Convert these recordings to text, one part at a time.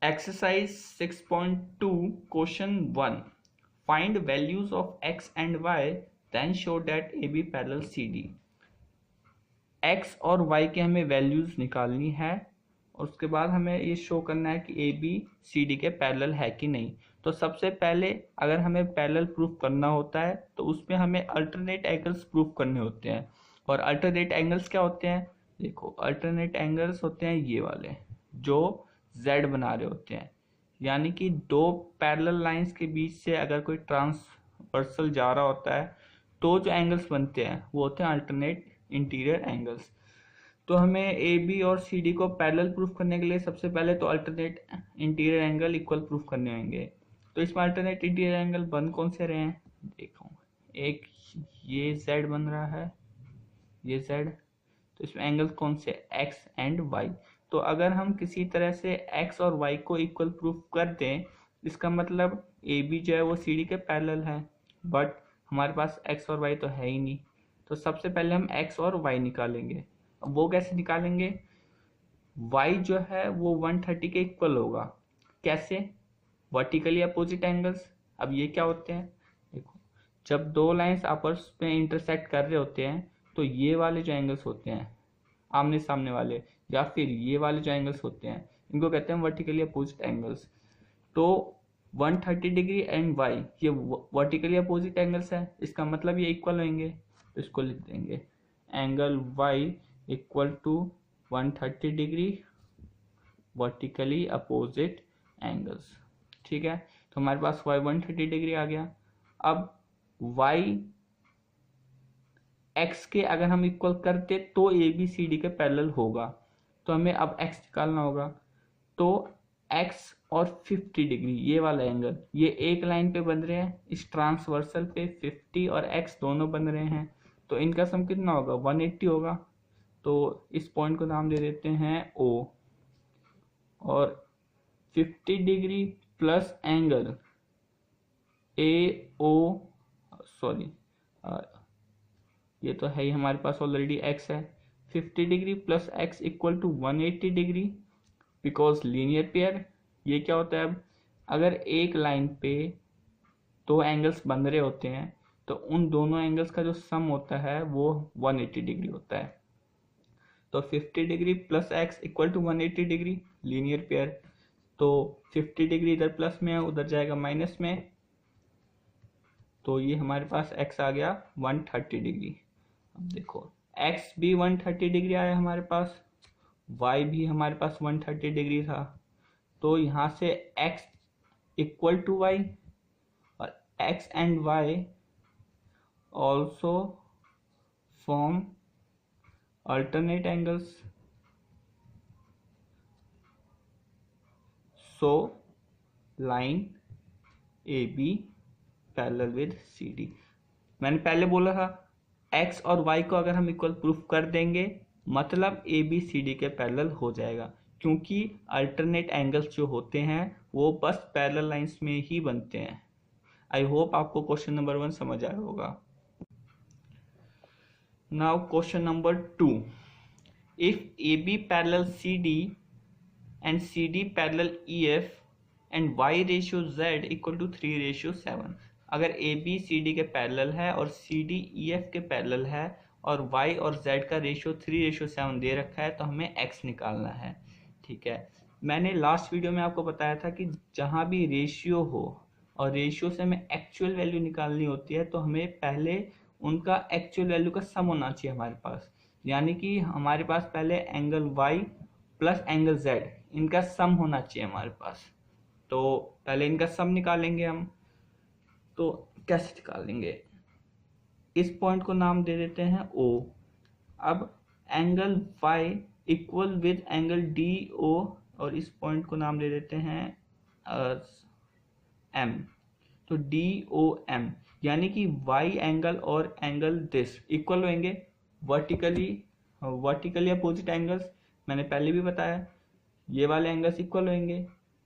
Exercise 6.2 question 1. Find values of x and y, then show that AB parallel CD. x और y के हमें values निकालनी है और उसके बाद हमें ये शो करना है कि AB CD के पैरेलल है कि नहीं। तो सबसे पहले अगर हमें पैरेलल प्रूफ करना होता है तो उसमें हमें अल्टरनेट एंगल्स प्रूफ करने होते हैं। और अल्टरनेट एंगल्स क्या होते हैं? देखो, अल्टरनेट एंगल्स होते हैं ये वाले जो Z बना रहे होते हैं, यानी कि दो पैरेलल लाइंस के बीच से अगर कोई ट्रांसवर्सल जा रहा होता है तो जो एंगल्स बनते हैं वो होते हैं अल्टरनेट इंटीरियर एंगल्स। तो हमें ए बी और सी डी को पैरेलल प्रूफ करने के लिए सबसे पहले तो alternate interior angle equal proof करने होंगे। तो इसमें अल्टरनेट इंटीरियर एंगल बन कौन से रहे हैं? देखो, एक ये Z बन रहा है, ये Z। तो इसमें एंगल कौन से? X and Y. तो अगर हम किसी तरह से एक्स और वाई को इक्वल प्रूफ कर दें, इसका मतलब ए बी जो है वो सी डी के पैरेलल है, बट हमारे पास एक्स और वाई तो है ही नहीं। तो सबसे पहले हम एक्स और वाई निकालेंगे। अब वो कैसे निकालेंगे? वाई जो है वो 130 के इक्वल होगा। कैसे? Vertically opposite angles. अब ये क्या होते हैं? देखो, जब दो लाइंस आपस में इंटरसेक्ट कर रहे होते हैं तो ये वाले जो एंगल्स होते हैं आमने सामने वाले, या फिर ये वाले जो एंगल्स होते हैं, इनको कहते हैं वर्टिकली अपोजिट एंगल्स। तो 130 डिग्री एंड वाई ये वर्टिकली अपोजिट एंगल्स है, इसका मतलब ये इक्वल होंगे। तो इसको लिख देंगे angle Y equal to 130 degree vertically opposite angles. ठीक है, तो हमारे पास वाई 130 डिग्री आ गया। अब वाई एक्स के अगर हम इक्वल करते तो ए बी सी डी के पैरेलल होगा। तो हमें अब एक्स निकालना होगा। तो एक्स और 50 डिग्री ये वाला एंगल, ये एक लाइन पे बन रहे हैं, इस ट्रांसवर्सल पे 50 और एक्स दोनों बन रहे हैं। तो इनका सम कितना होगा? 180 होगा। तो इस पॉइंट को नाम दे देते हैं ओ। और 50 degree plus angle A O, sorry ये तो है ही हमारे पास ऑलरेडी एक्स है। 50 degree plus X equal to 180 degree, because linear pair. ये क्या होता है? अब अगर एक लाइन पे दो एंगल्स बन रहे होते हैं तो उन दोनों एंगल्स का जो सम होता है वो 180 डिग्री होता है। तो 50 degree plus X equal to 180 degree, linear pair. तो 50 डिग्री इधर प्लस में है, उधर जाएगा माइनस में। तो ये हमारे पास x आ गया 130 डिग्री। अब देखो, x भी 130 डिग्री आया हमारे पास, y भी हमारे पास 130 डिग्री था। तो यहाँ से x इक्वल टू y और x and y also form alternate angles. So line A B parallel with C D. मैंने पहले बोला था x और y को अगर हम इक्वल प्रूफ कर देंगे मतलब ए बी सी डी के पैरेलल हो जाएगा, क्योंकि अल्टरनेट एंगल्स जो होते हैं वो बस पैरेलल लाइंस में ही बनते हैं। आई होप आपको क्वेश्चन नंबर 1 समझ आया होगा। Now question number 2, if A B parallel C D and C D parallel E F and y ratio z equal to 3:7। अगर ए बी सी डी के पैरेलल है और सी डी ई एफ के parallel है और y और z का ratio 3:7 दे रखा है तो हमें x निकालना है। ठीक है, मैंने लास्ट वीडियो में आपको बताया था कि जहाँ भी रेशियो हो और रेशियो से हमें एक्चुअल वैल्यू निकालनी होती है तो हमें पहले उनका एक्चुअल वैल्यू का सम होना चाहिए हमारे पास। यानी कि हमारे पास पहले angle y plus angle z इनका सम होना चाहिए हमारे पास। तो पहले इनका सम निकालेंगे हम। तो कैसे निकालेंगे? इस पॉइंट को नाम दे देते हैं O। अब angle y equal with angle DO और इस पॉइंट को नाम दे देते हैं M। तो DOM यानी कि y एंगल और एंगल दिस इक्वल होंगे, वर्टिकली अपोजिट एंगल्स। मैंने पहले भी बताया ये वाले एंगल्स इक्वल होंगे,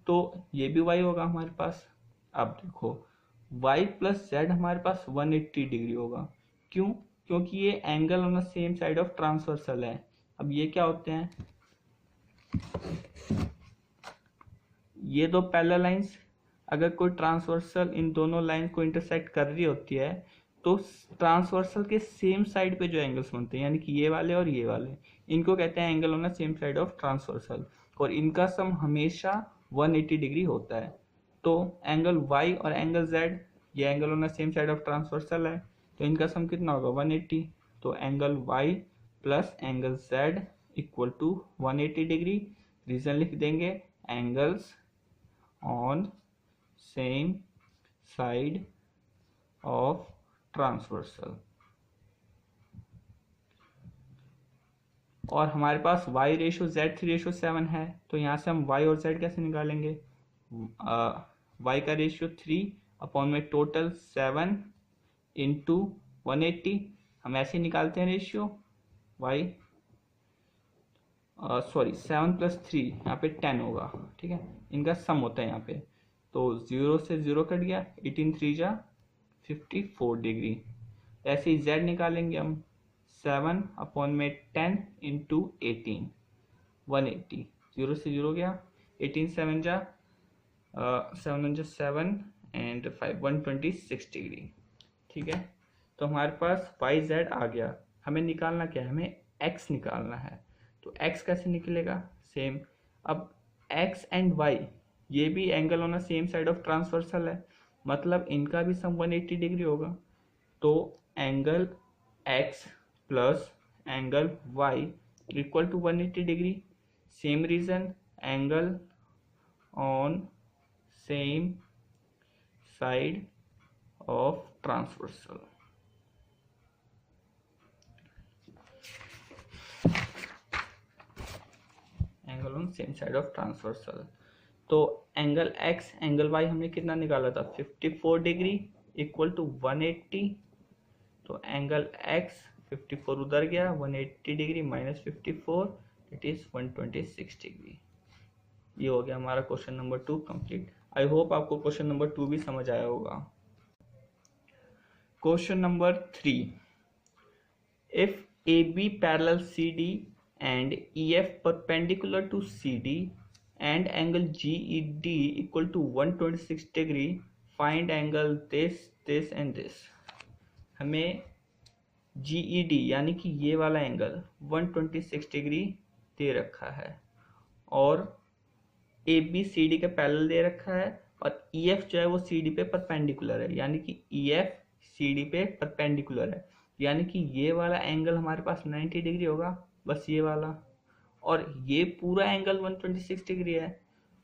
तो ये भी y होगा हमारे पास। अब देखो, y प्लस z हमारे पास 180 डिग्री होगा। क्यों? क्योंकि ये angle on the same side of transversal है। अब ये क्या होते हैं? ये दो पैरेलल लाइंस अगर कोई ट्रांसवर्सल इन दोनों लाइन को इंटरसेक्ट कर रही होती है तो ट्रांसवर्सल के सेम साइड पे जो एंगल्स बनते हैं यानी कि ये वाले और ये वाले, इनको कहते हैं angle on the same side of transversal, और इनका सम हमेशा 180 डिग्री होता है। तो एंगल y और एंगल z, ये angle on the same side of transversal है, तो इनका सम कितना होगा 180। तो angle y plus angle z equal to 180 degree. Reason लिख देंगे, angles on same side of transversal. और हमारे पास y रेशो z 3:7 है, तो यहाँ से हम y और z कैसे निकालेंगे? y का रेशियो 3 अपॉन में टोटल 7 इंटू 180, हम ऐसे ही निकालते हैं रेशियो y, सॉरी 7 प्लस 3 यहाँ पे 10 होगा, ठीक है, इनका सम होता है यहाँ पे। तो 0 से 0 कट गया, 18 3 जा 54 डिग्री। ऐसे ही z निकालेंगे हम, 7 अपॉन में 10 इंटू 18 180, 0 से 0 गया, 18 7 जा 7 एंड 5 126 डिग्री, ठीक है। तो हमारे पास y z आ गया। हमें निकालना क्या है? हमें x निकालना है। तो x कैसे निकलेगा? सेम, अब x एंड y ये भी angle on the same side of transversal है, मतलब इनका भी सम 180 डिग्री होगा। तो angle x plus angle y equal to 180 degree. Same reason, angle on same side of transversal. Angle on same side of transversal. तो angle x angle y हमने कितना निकाला था? 54 डिग्री इक्वल टू 180। तो angle x 54 उधर गया, 180 degree minus 54 it is 126 degree. ये हो गया हमारा क्वेश्चन नंबर 2 कंप्लीट। आई होप आपको क्वेश्चन नंबर 2 भी समझ आया होगा। Question number 3, if AB parallel CD and EF perpendicular to CD and angle GED equal to 126 degree, find angle this and this। हमें GED यानी कि ये वाला एंगल 126 डिग्री दे रखा है और AB CD के पैरेलल दे रखा है और EF जो है वो CD पे परपेंडिकुलर है, यानी कि EF CD पे परपेंडिकुलर है, यानी कि ये वाला एंगल हमारे पास 90 डिग्री होगा, बस ये वाला, और ये पूरा एंगल 126 डिग्री है।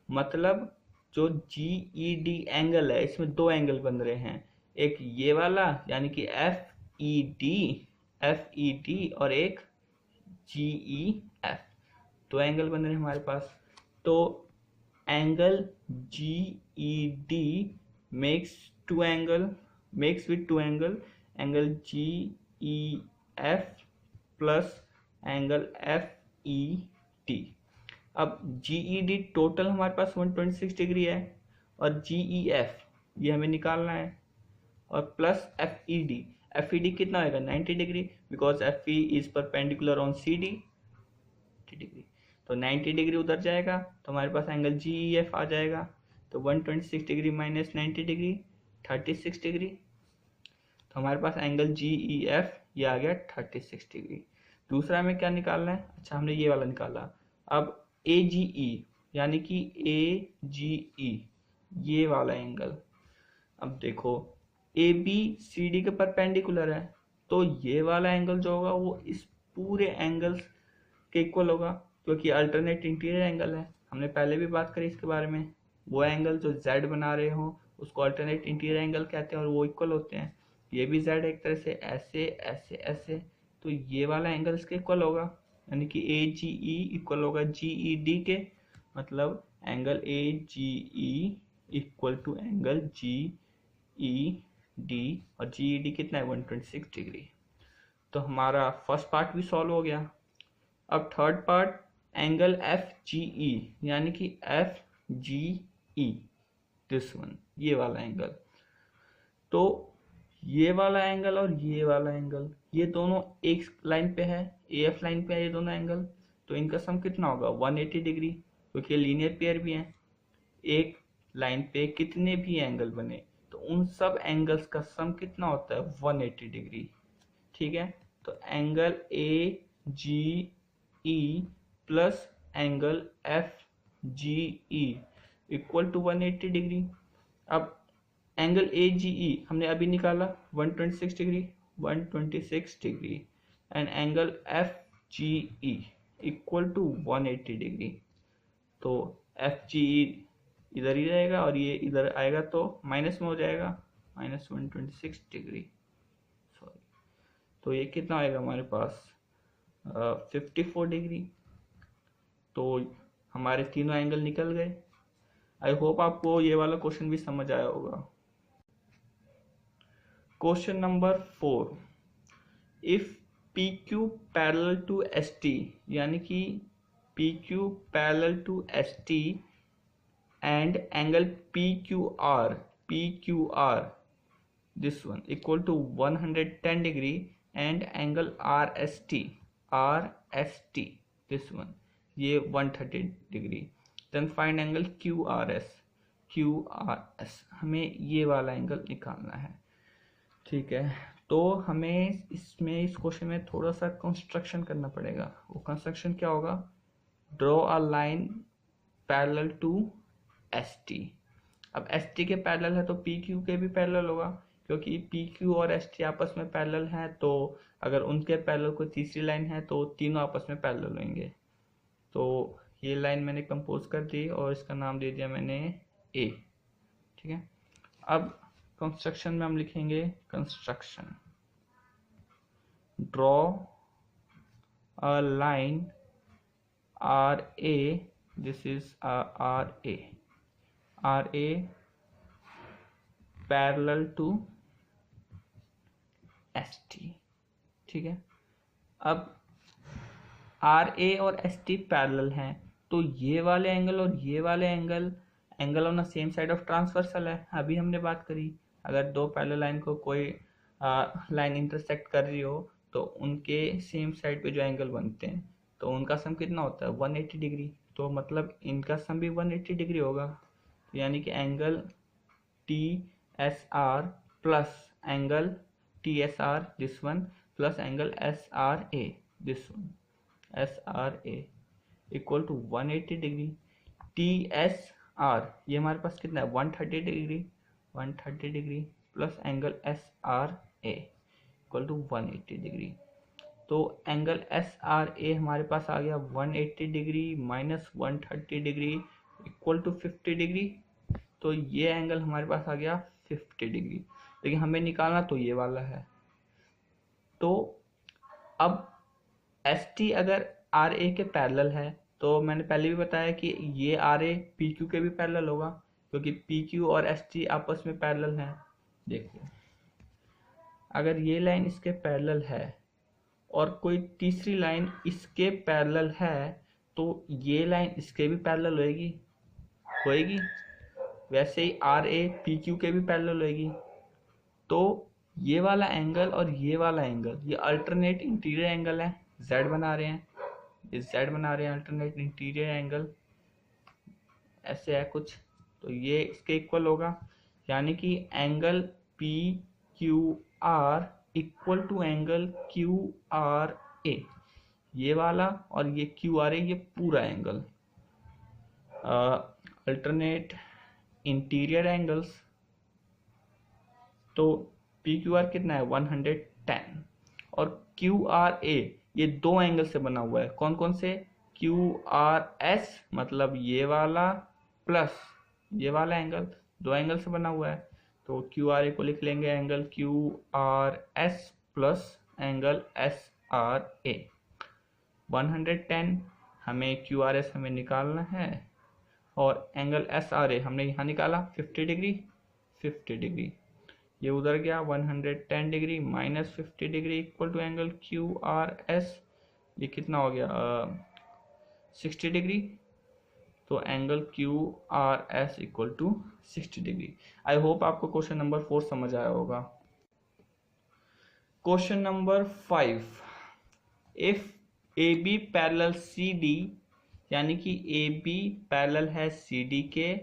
मतलब जो GED एंगल है इसमें दो एंगल बन रहे हैं, एक ये वाला यानी कि FED और एक GEF, दो एंगल बन रहे हैं हमारे पास। तो angle GED makes with to angle GEF plus angle FED। अब GED टोटल हमारे पास 126 डिग्री है और GEF ये हमें निकालना है, और प्लस FED कितना होगा? 90 degree, because FE is perpendicular on CD degree, तो 90 डिग्री उधर जाएगा तो हमारे पास एंगल GEF आ जाएगा। तो 126 डिग्री माइनस 90 डिग्री 36 डिग्री, तो हमारे पास एंगल GEF ये आ गया 36 डिग्री। दूसरा हमें क्या निकालना है? अच्छा, हमने ये वाला निकाला। अब AGE यानी कि AGE ये वाला एंगल, अब देखो AB CD के परपेंडिकुलर है, तो ये वाला एंगल जो होगा वो इस पूरे एंगल्स के इक्वल होगा, क्योंकि अल्टरनेट इंटीरियर एंगल है। हमने पहले भी बात करी इसके बारे में। वो एंगल जो Z बना रहे हो उसको अल्टरनेट इंटीरियर एंगल कहते हैं और वो इक्वल होते हैं। ये भी Z एक तरह से ऐसे ऐसे ऐसे, तो ये वाला एंगल इसके इक्वल होगा, यानी कि AGE इक्वल होगा GED के, मतलब angle AGE equal to angle GED, और GED कितना है? 126 डिग्री। तो हमारा फर्स्ट पार्ट भी सॉल्व हो गया। अब थर्ड पार्ट, एंगल FGE यानी कि FGE दिस वन, ये वाला एंगल। तो ये वाला एंगल और ये वाला एंगल ये दोनों एक लाइन पे है, AF लाइन पे है ये दोनों एंगल, तो इनका सम कितना होगा? 180 डिग्री, क्योंकि ये लीनियर पेयर भी है। एक लाइन पे कितने भी एंगल बने तो उन सब एंगल्स का सम कितना होता है 180 डिग्री। ठीक है, तो angle A G E plus angle F G E equal to 180 degree. अब एंगल ए जी ई हमने अभी निकाला 126 degree, 126 degree and angle F G E equal to 180 degree. तो एफ जी ई इधर ही रहेगा और ये इधर आएगा तो माइनस में हो जाएगा, -126 डिग्री, सॉरी। तो ये कितना आएगा हमारे पास 54 डिग्री। तो हमारे तीनों एंगल निकल गए। आई होप आपको ये वाला क्वेश्चन भी समझ आया होगा। Question number 4, if P Q parallel to S T, यानी कि P Q parallel to S T and angle P Q R this one equal to 110 degree and angle RST this one ये 130 degree, then find angle QRS हमें ये वाला angle निकालना है। ठीक है, तो हमें इसमें इस क्वेश्चन में थोड़ा सा कंस्ट्रक्शन करना पड़ेगा। वो कंस्ट्रक्शन क्या होगा, draw a line parallel to ST। अब ST के पैरेलल है तो PQ के भी पैरेलल होगा, क्योंकि PQ और ST आपस में पैरेलल हैं, तो अगर उनके पैरेलल कोई तीसरी लाइन है तो तीनों आपस में पैरेलल होंगे। तो ये लाइन मैंने कंपोज कर दी और इसका नाम दे दिया मैंने A। ठीक है, अब कंस्ट्रक्शन में हम लिखेंगे construction, draw a line RA, this is RA parallel to ST। ठीक है, अब RA और ST पैरेलल हैं तो ये वाले एंगल और ये वाले angle on the same side of transversal है। अभी हमने बात करी, अगर दो पैरेलल लाइन को कोई लाइन इंटरसेक्ट कर रही हो तो उनके सेम साइड पे जो एंगल बनते हैं तो उनका सम कितना होता है 180 डिग्री। तो मतलब इनका सम भी 180 डिग्री होगा, तो यानी कि angle TSR plus angle TSR this one plus angle SRA this one SRA equal to 180 degree. TSR ये हमारे पास कितना है 130 degree, 130 degree plus angle SRA equal to 180 degree. तो एंगल SRA हमारे पास आ गया 180 degree minus 130 degree equal to 50 degree. तो ये एंगल हमारे पास आ गया 50 डिग्री, लेकिन हमें निकालना तो ये वाला है। तो अब ST अगर RA के पैरेलल है तो मैंने पहले भी बताया कि ये RA PQ के भी पैरेलल होगा, क्योंकि PQ और ST आपस में पैरेलल हैं। देखो, अगर ये लाइन इसके पैरेलल है और कोई तीसरी लाइन इसके पैरेलल है तो ये लाइन इसके भी पैरेलल होएगी। वैसे ही RA PQ के भी पैरेलल होएगी। तो ये वाला एंगल और ये वाला एंगल ये अल्टरनेट इंटीरियर एंगल है, Z बना रहे हैं, ये Z बना रहे हैं अल्टरनेट इंटीरियर एंगल, ऐसे है कुछ। तो ये इसके इक्वल होगा, यानी कि angle PQR equal to angle QRA, ये वाला और ये QRA ये पूरा एंगल अल्टरनेट इंटीरियर एंगल्स। तो PQR कितना है 110 और QRA ये दो एंगल से बना हुआ है। कौन कौन से, QRS मतलब ये वाला प्लस ये वाला एंगल, दो एंगल से बना हुआ है। तो QRA को लिख लेंगे angle QRS plus angle SRA। 110 हमें QRS हमें निकालना है और एंगल SRA हमने यहाँ निकाला 50 डिग्री, ये उधर गया 110 degree minus 50 degree equal to angle QRS, ये कितना हो गया 60 डिग्री। तो angle QRS equal to 60 degree. I hope आपको क्वेश्चन नंबर 4 समझ आया होगा। Question number 5, if AB parallel CD, यानी कि AB पैरेलल है CD के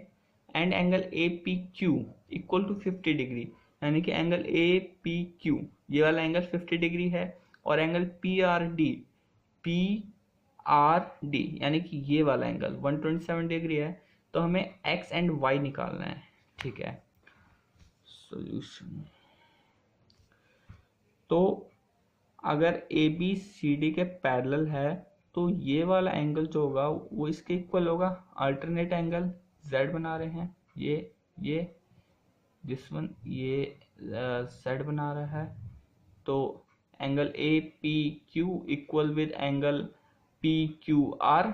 and angle A P Q equal to 50 degree, यानी कि एंगल ए पी क्यू ये वाला एंगल 50 डिग्री है, और एंगल पी आर डी यानी कि ये वाला एंगल 127 डिग्री है। तो हमें एक्स एंड वाई निकालना है। ठीक है, सॉल्यूशन। तो अगर ए बी सी डी के पैरेलल है तो ये वाला एंगल जो होगा वो इसके इक्वल होगा। अल्टरनेट एंगल z बना रहे हैं, ये दिस वन ये z बना रहा है। तो angle A P Q equal with angle P Q R,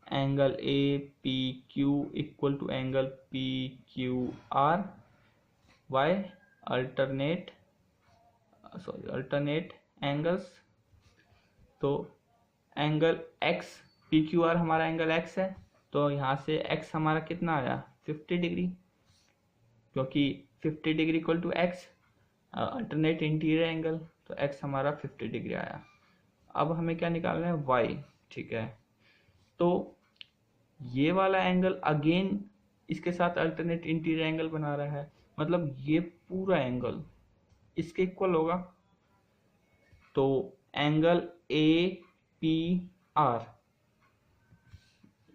angle A P Q equal to angle P Q R by alternate angles. तो angle X P Q R हमारा angle X है, तो यहाँ से एक्स हमारा कितना आया 50 degree, क्योंकि 50 degree equal to x alternate interior angle, तो एक्स हमारा 50 डिग्री आया। अब हमें क्या निकालना है वाई। ठीक है, तो ये वाला एंगल अगेन इसके साथ अल्टरनेट इंटीरियर एंगल बना रहा है, मतलब ये पूरा एंगल इसके इक्वल होगा। तो एंगल ए पी आर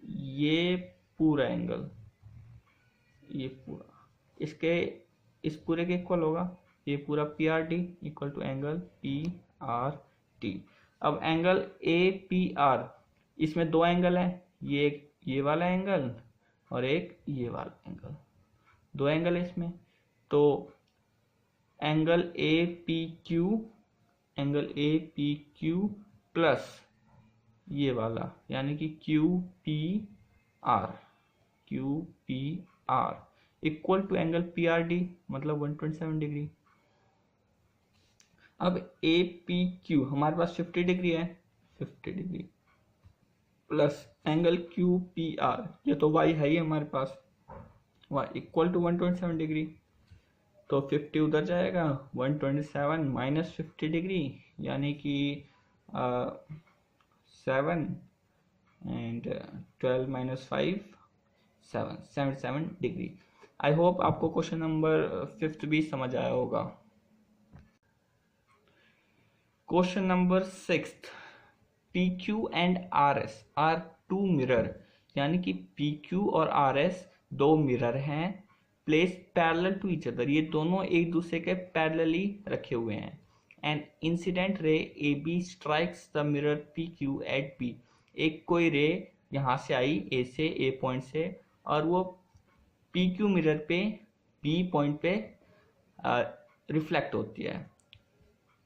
ये पूरा एंगल, ये पूरा इसके इस पूरे के इक्वल होगा। ये पूरा P R D equal to angle P R T. अब एंगल ए पी आर, इसमें दो एंगल है, ये वाला एंगल और एक ये वाला एंगल, दो एंगल है इसमें। तो angle A P Q plus ये वाला यानी कि Q P R equal to angle P R D, मतलब 127 डिग्री। अब ए पी क्यू हमारे पास 50 डिग्री है, 50 degree plus angle Q P are, ये तो वाई है ही हमारे पास, वाई इक्वल टू 127 डिग्री। तो 50 उधर जाएगा, 127 माइनस 50 डिग्री यानी कि 7 and 12 minus 5 77 degree. I hope आपको क्वेश्चन नंबर 5 भी समझ आया होगा। Question number 6, PQ and RS are two mirror, यानी कि PQ और RS दो मिरर हैं, place parallel to each other, ये दोनों एक दूसरे के पैरेलली रखे हुए हैं। And incident ray AB strikes the mirror PQ at B, एक कोई रे यहाँ से आई A से, A पॉइंट से, और वो PQ मिरर पे B पॉइंट पे रिफ्लेक्ट होती है।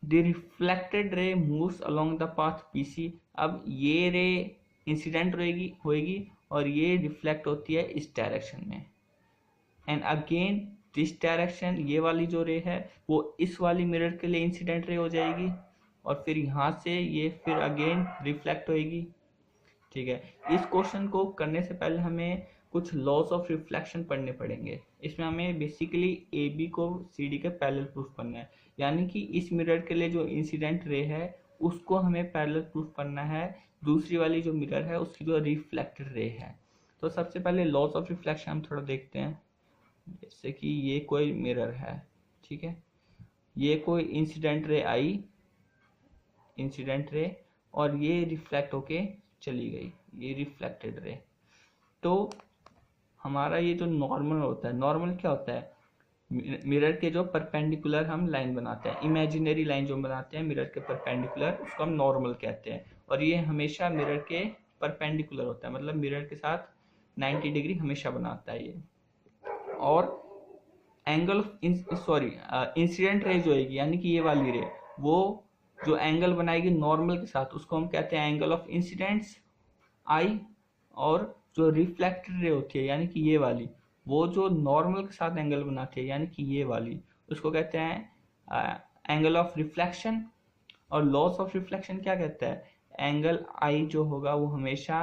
The reflected ray moves along the path PC, अब ये रे इंसिडेंट होएगी और ये रिफ्लेक्ट होती है इस डायरेक्शन में। एंड अगेन दिस डायरेक्शन, ये वाली जो रे है वो इस वाली मिरर के लिए इंसिडेंट रे हो जाएगी, और फिर यहाँ से ये फिर अगेन रिफ्लेक्ट होएगी। ठीक है, इस क्वेश्चन को करने से पहले हमें कुछ लॉस ऑफ रिफ्लेक्शन पढ़ने पड़ेंगे। इसमें हमें बेसिकली ए बी को सी डी के पैरेलल प्रूफ करना है, यानी कि इस मिरर के लिए जो इंसिडेंट रे है उसको हमें पैरेलल प्रूफ करना है दूसरी वाली जो मिरर है उसकी जो रिफ्लेक्टेड रे है। तो सबसे पहले लॉस ऑफ रिफ्लेक्शन हम थोड़ा देखते हैं। जैसे कि ये कोई मिरर है, ठीक है, ये कोई इंसिडेंट रे आई, इंसिडेंट रे, और ये रिफ्लेक्ट होके चली गई, ये रिफ्लेक्टेड रे। तो हमारा ये जो नॉर्मल होता है, नॉर्मल क्या होता है, मिरर के जो परपेंडिकुलर हम लाइन बनाते हैं, इमेजिनरी लाइन जो बनाते हैं मिरर के परपेंडिकुलर, उसको हम नॉर्मल कहते हैं। और ये हमेशा मिरर के परपेंडिकुलर होता है, मतलब मिरर के साथ 90 डिग्री हमेशा बनाता है ये। और एंगल इंसिडेंट रे जो होगी, यानी कि ये वाली रे, वो जो एंगल बनाएगी नॉर्मल के साथ उसको हम कहते हैं एंगल ऑफ इंसिडेंस आई। और जो रिफ्लेक्टेड रे होती है यानी कि ये वाली, वो जो नॉर्मल के साथ एंगल बनाती है यानी कि ये वाली, उसको कहते हैं एंगल ऑफ रिफ्लेक्शन। और लॉस ऑफ रिफ्लेक्शन क्या कहता है, एंगल आई जो होगा वो हमेशा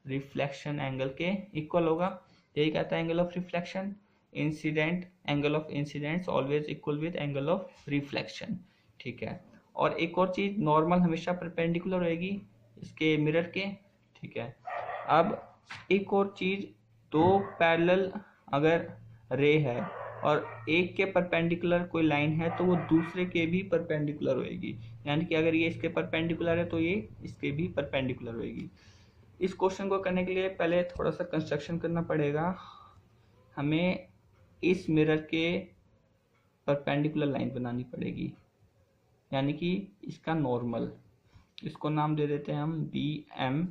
रिफ्लेक्शन एंगल के इक्वल होगा, यही कहता है angle of reflection. Incident angle of incidence always equal with angle of reflection. ठीक है, और एक और चीज, नॉर्मल हमेशा परपेंडिकुलर रहेगी इसके मिरर के। ठीक है, अब एक और चीज, दो पैरेलल अगर रे है और एक के परपेंडिकुलर कोई लाइन है तो वो दूसरे के भी परपेंडिकुलर होएगी, यानी कि अगर ये इसके परपेंडिकुलर है तो ये इसके भी परपेंडिकुलर होएगी। इस क्वेश्चन को करने के लिए पहले थोड़ा सा कंस्ट्रक्शन करना पड़ेगा। हमें इस मिरर के परपेंडिकुलर लाइन बनानी पड़ेगी, यानी कि इसका नॉर्मल, इसको नाम दे देते हैं हम बी एम,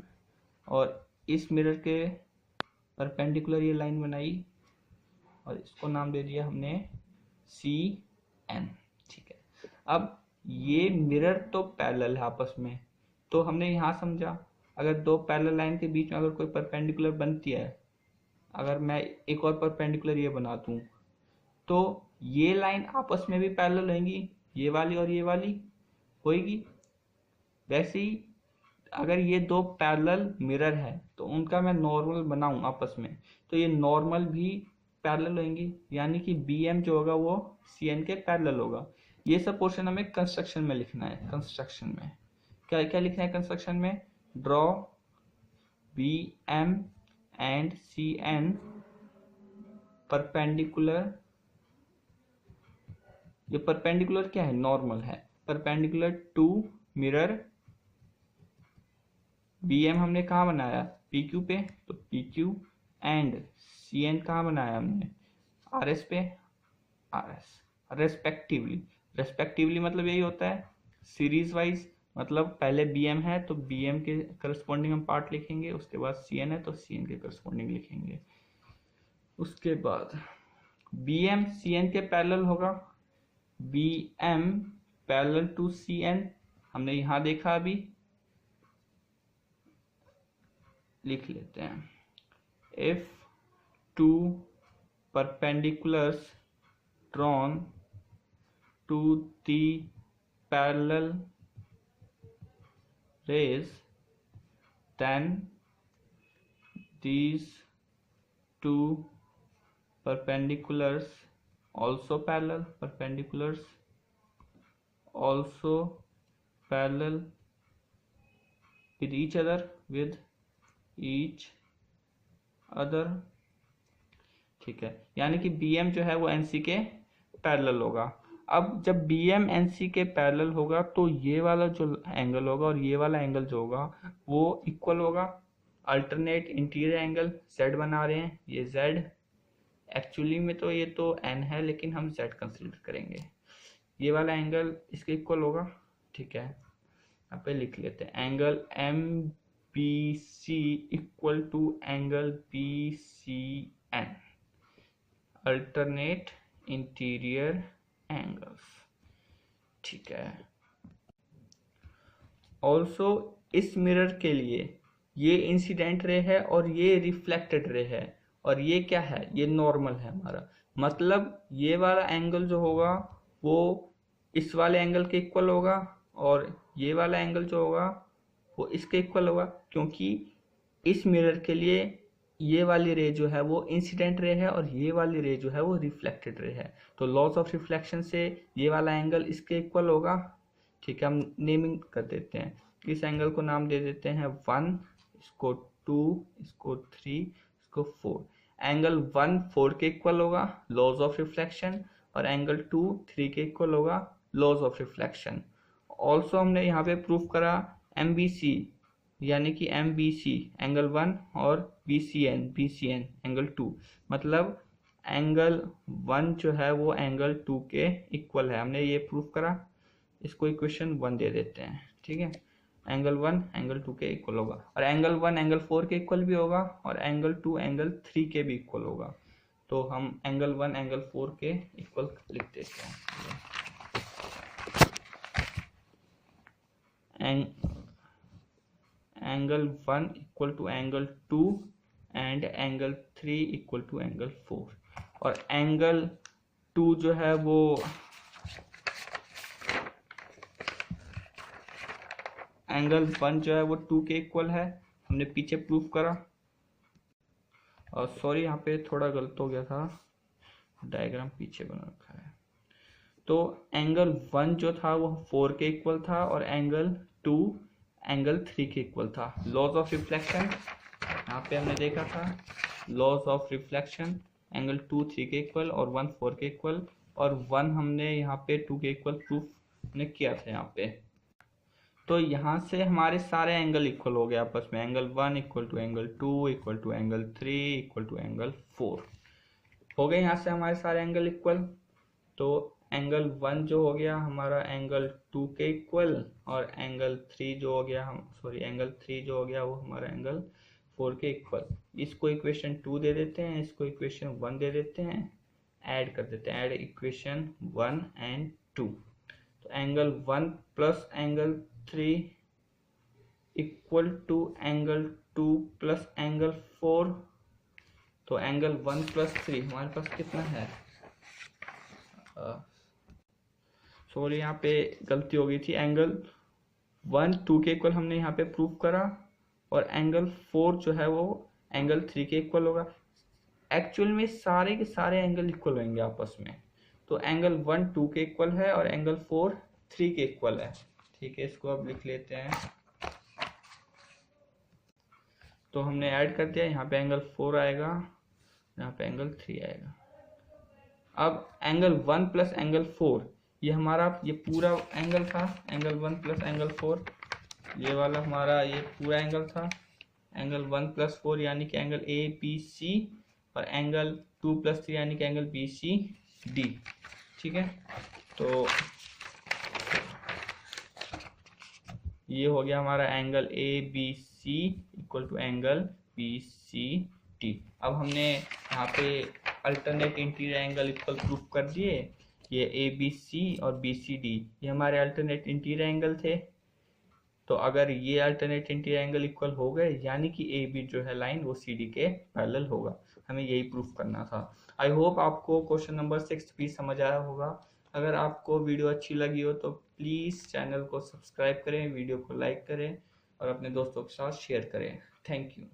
और इस मिरर के परपेंडिकुलर ये लाइन बनाई और इसको नाम दे दिया हमने सी एन। ठीक है, अब ये मिरर तो पैरेलल है आपस में, तो हमने यहाँ समझा अगर दो पैरेलल लाइन के बीच में अगर कोई परपेंडिकुलर बनती है, अगर मैं एक और परपेंडिकुलर ये बना दूं तो ये लाइन आपस में भी पैरेलल होंगी, ये वाली और ये वाली होगी। वैसे ही अगर ये दो पैरेलल मिरर है तो उनका मैं नॉर्मल बनाऊं आपस में, तो ये नॉर्मल भी पैरेलल होंगी, यानी कि बी एम जो होगा वो सी एन के पैरेलल होगा। ये सब पोर्शन हमें कंस्ट्रक्शन में लिखना है। कंस्ट्रक्शन में क्या क्या लिखना है? कंस्ट्रक्शन में draw B M and C N perpendicular, ये परपेंडिकुलर क्या है? नॉर्मल है। Perpendicular to mirror, B M हमने कहाँ बनाया? पी क्यू पे, तो P Q, and C N कहाँ बनाया हमने? आर एस पे, आर एस, रेस्पेक्टिवली। रेस्पेक्टिवली मतलब यही होता है सीरीज वाइज, मतलब पहले बी एम है तो बी एम के करस्पॉन्डिंग हम पार्ट लिखेंगे, उसके बाद सी एन है तो सी एन के करस्पॉन्डिंग लिखेंगे। उसके बाद बी एम सी एन के पैरेलल होगा, B M parallel to C N, हमने यहां देखा, अभी लिख लेते हैं। If two perpendiculars drawn to the parallel rays, then these two perpendiculars also parallel, perpendiculars also parallel with each other, with each other। ठीक है, यानी कि बी एम जो है वो एन सी के पैरेलल होगा। अब जब बी एम एन सी के पैरेलल होगा तो ये वाला जो एंगल होगा और ये वाला एंगल जो होगा वो इक्वल होगा। अल्टरनेट इंटीरियर एंगल जेड बना रहे हैं, ये जेड, एक्चुअली में तो ये तो एन है लेकिन हम जेड कंसीडर करेंगे। ये वाला एंगल इसके इक्वल होगा। ठीक है, यहाँ पे लिख लेते हैं angle M B C equal to angle B C N, alternate interior angles. ठीक है, ऑल्सो इस मिरर के लिए ये इंसिडेंट रे है और ये रिफ्लेक्टेड रे है, और ये क्या है? ये नॉर्मल है हमारा, मतलब ये वाला एंगल जो होगा वो इस वाले एंगल के इक्वल होगा और ये वाला एंगल जो होगा वो इसके इक्वल होगा, क्योंकि इस मिरर के लिए ये वाली रे जो है वो इंसिडेंट रे है और ये वाली रे जो है वो रिफ्लेक्टेड रे है, तो लॉस ऑफ रिफ्लेक्शन से ये वाला एंगल इसके इक्वल होगा। ठीक है, हम नेमिंग कर देते हैं, इस एंगल को नाम दे देते हैं 1, इसको 2, इसको 3, इसको 4। एंगल 1 4 के इक्वल होगा लॉस ऑफ रिफ्लेक्शन, और एंगल 2 3 के इक्वल होगा लॉस ऑफ रिफ्लेक्शन। ऑल्सो हमने यहाँ पे प्रूफ करा एम बी सी, यानी कि एम बी सी एंगल 1 और बी सी एन एंगल 2, मतलब एंगल 1 जो है वो एंगल 2 के इक्वल है। हमने ये प्रूफ करा, इसको इक्वेशन 1 दे देते हैं। ठीक है, एंगल 1 एंगल 2 के इक्वल होगा, और एंगल 1 एंगल 4 के इक्वल भी होगा, और एंगल 2 एंगल 3 के भी इक्वल होगा। तो हम एंगल 1 एंगल 4 के इक्वल लिख देते हैं। Angle 1 equal to angle 2 and angle 3 equal to angle 4, और एंगल 2 जो है वो एंगल 1 जो है वो 2 के इक्वल है, हमने पीछे प्रूफ करा। और सॉरी यहाँ पे थोड़ा गलत हो गया था, डायग्राम पीछे बना रखा है। तो एंगल 1 जो था वो 4 के इक्वल था और एंगल 2 एंगल 3 के इक्वल था। लॉस ऑफ रिफ्लेक्शन यहाँ पे हमने देखा था, लॉस ऑफ रिफ्लेक्शन एंगल 2 3 के इक्वल और 1 4 के इक्वल, और 1 हमने यहाँ पे 2 के इक्वल प्रूफ ने किया था यहाँ पे। तो यहाँ से हमारे सारे एंगल इक्वल हो गए आपस में, angle 1 equal to angle 2 equal to angle 3 equal to angle 4 हो गए यहाँ से हमारे सारे एंगल इक्वल। तो एंगल 1 जो हो गया हमारा एंगल 2 के इक्वल, और एंगल 3 जो हो गया एंगल 3 जो हो गया वो हमारा एंगल 4 के इक्वल। इसको इक्वेशन 2 दे देते हैं, इसको इक्वेशन 1 दे देते हैं, ऐड कर देते हैं, ऐड इक्वेशन 1 एंड 2। तो angle 1 plus angle 3 equal to angle 2 plus angle 4। तो एंगल 1 प्लस 3 हमारे पास कितना है, सॉरी यहाँ पे गलती हो गई थी, एंगल 1 2 के इक्वल हमने यहाँ पे प्रूव करा, और एंगल 4 जो है वो एंगल 3 के इक्वल होगा। एक्चुअल में सारे के सारे एंगल इक्वल होंगे आपस में। तो एंगल 1 2 के इक्वल है और एंगल 4 3 के इक्वल है। ठीक है, इसको अब लिख लेते हैं। तो हमने ऐड कर दिया, यहाँ पे एंगल 4 आएगा, यहाँ पे एंगल 3 आएगा। अब एंगल 1 प्लस एंगल 4, ये हमारा ये पूरा एंगल था, एंगल 1 प्लस एंगल 4, ये वाला हमारा ये पूरा एंगल था। एंगल 1 प्लस 4 यानी कि एंगल ए बी सी, और एंगल 2 प्लस 3 यानी कि एंगल बी सी डी। ठीक है, तो ये हो गया हमारा angle A B C equal to angle B C D. अब हमने यहाँ पे alternate interior angle equal proof कर दिए। ये ए बी सी और बी सी डी ये हमारे अल्टरनेट इंटीरियर एंगल थे। तो अगर ये अल्टरनेट इंटीरियर एंगल इक्वल हो गए यानी कि ए बी जो है लाइन वो सी डी के पैरेलल होगा। हमें यही प्रूफ करना था। आई होप आपको क्वेश्चन नंबर 6 भी समझ आया होगा। अगर आपको वीडियो अच्छी लगी हो तो प्लीज़ चैनल को सब्सक्राइब करें, वीडियो को लाइक करें और अपने दोस्तों के साथ शेयर करें। Thank you.